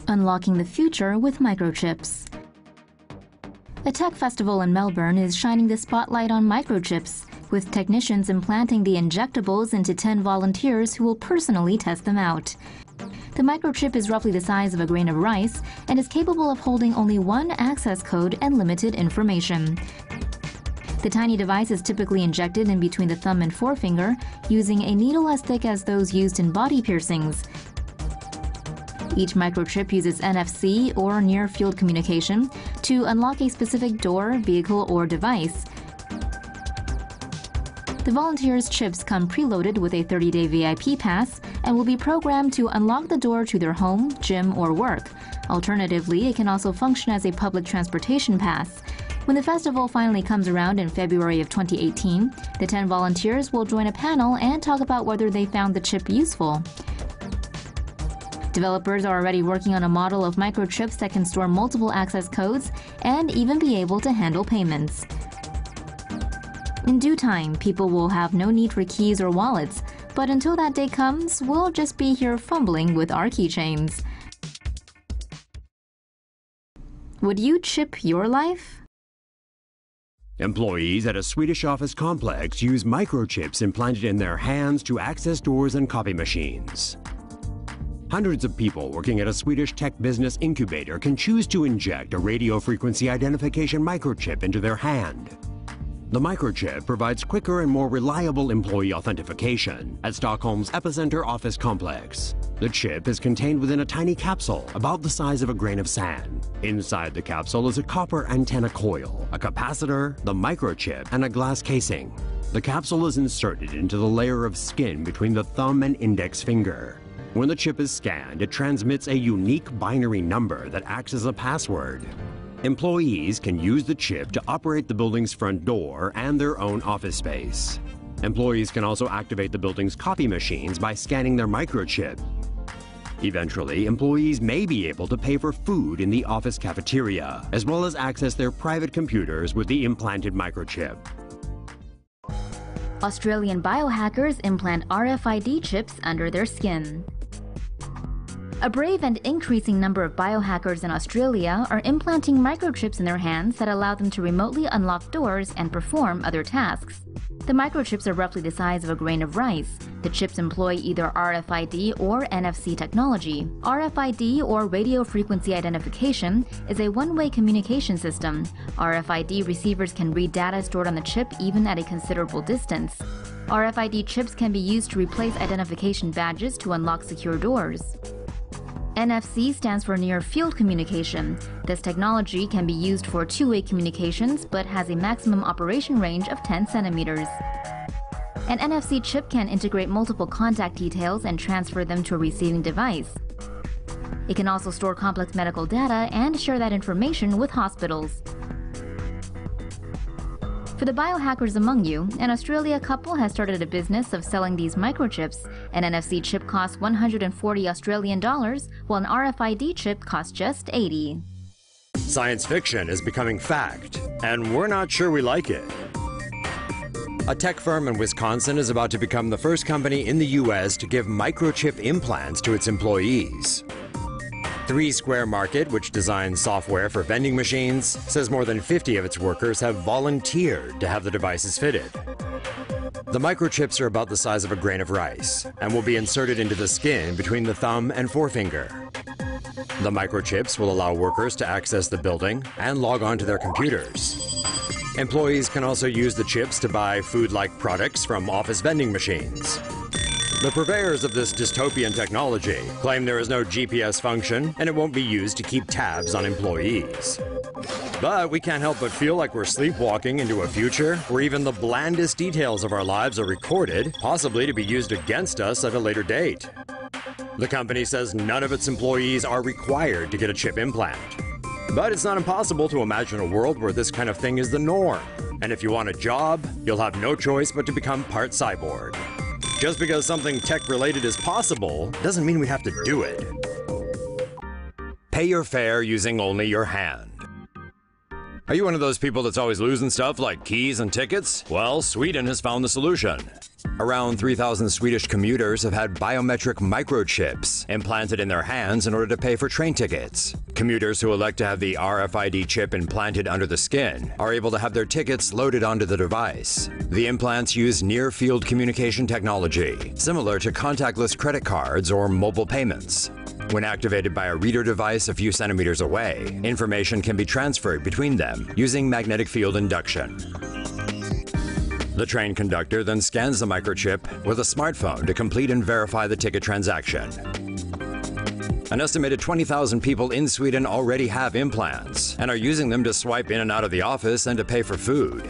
Unlocking the future with microchips. A tech festival in Melbourne is shining the spotlight on microchips, with technicians implanting the injectables into 10 volunteers who will personally test them out. The microchip is roughly the size of a grain of rice and is capable of holding only one access code and limited information. The tiny device is typically injected in between the thumb and forefinger using a needle as thick as those used in body piercings. Each microchip uses NFC or near-field communication to unlock a specific door, vehicle, or device. The volunteers' chips come preloaded with a 30-day VIP pass and will be programmed to unlock the door to their home, gym, or work. Alternatively, it can also function as a public transportation pass. When the festival finally comes around in February of 2018, the 10 volunteers will join a panel and talk about whether they found the chip useful. Developers are already working on a model of microchips that can store multiple access codes and even be able to handle payments. In due time, people will have no need for keys or wallets, but until that day comes, we'll just be here fumbling with our keychains. Would you chip your life? Employees at a Swedish office complex use microchips implanted in their hands to access doors and copy machines. Hundreds of people working at a Swedish tech business incubator can choose to inject a radio frequency identification microchip into their hand. The microchip provides quicker and more reliable employee authentication at Stockholm's Epicenter office complex. The chip is contained within a tiny capsule about the size of a grain of sand. Inside the capsule is a copper antenna coil, a capacitor, the microchip, and a glass casing. The capsule is inserted into the layer of skin between the thumb and index finger. When the chip is scanned, it transmits a unique binary number that acts as a password. Employees can use the chip to operate the building's front door and their own office space. Employees can also activate the building's copy machines by scanning their microchip. Eventually, employees may be able to pay for food in the office cafeteria, as well as access their private computers with the implanted microchip. Australian biohackers implant RFID chips under their skin. A brave and increasing number of biohackers in Australia are implanting microchips in their hands that allow them to remotely unlock doors and perform other tasks. The microchips are roughly the size of a grain of rice. The chips employ either RFID or NFC technology. RFID, or radio frequency identification, is a one-way communication system. RFID receivers can read data stored on the chip even at a considerable distance. RFID chips can be used to replace identification badges to unlock secure doors. NFC stands for near-field communication. This technology can be used for two-way communications but has a maximum operation range of 10 centimeters. An NFC chip can integrate multiple contact details and transfer them to a receiving device. It can also store complex medical data and share that information with hospitals. For the biohackers among you, an Australia couple has started a business of selling these microchips. An NFC chip costs 140 Australian dollars, while an RFID chip costs just 80. Science fiction is becoming fact, and we're not sure we like it. A tech firm in Wisconsin is about to become the first company in the U.S. to give microchip implants to its employees. 3 Square Market, which designs software for vending machines, says more than 50 of its workers have volunteered to have the devices fitted. The microchips are about the size of a grain of rice and will be inserted into the skin between the thumb and forefinger. The microchips will allow workers to access the building and log on to their computers. Employees can also use the chips to buy food-like products from office vending machines. The purveyors of this dystopian technology claim there is no GPS function and it won't be used to keep tabs on employees. But we can't help but feel like we're sleepwalking into a future where even the blandest details of our lives are recorded, possibly to be used against us at a later date. The company says none of its employees are required to get a chip implant. But it's not impossible to imagine a world where this kind of thing is the norm. And if you want a job, you'll have no choice but to become part cyborg. Just because something tech-related is possible doesn't mean we have to do it. Pay your fare using only your hand. Are you one of those people that's always losing stuff like keys and tickets? Well, Sweden has found the solution. Around 3,000 Swedish commuters have had biometric microchips implanted in their hands in order to pay for train tickets. Commuters who elect to have the RFID chip implanted under the skin are able to have their tickets loaded onto the device. The implants use near-field communication technology, similar to contactless credit cards or mobile payments. When activated by a reader device a few centimeters away, information can be transferred between them using magnetic field induction. The train conductor then scans the microchip with a smartphone to complete and verify the ticket transaction. An estimated 20,000 people in Sweden already have implants and are using them to swipe in and out of the office and to pay for food.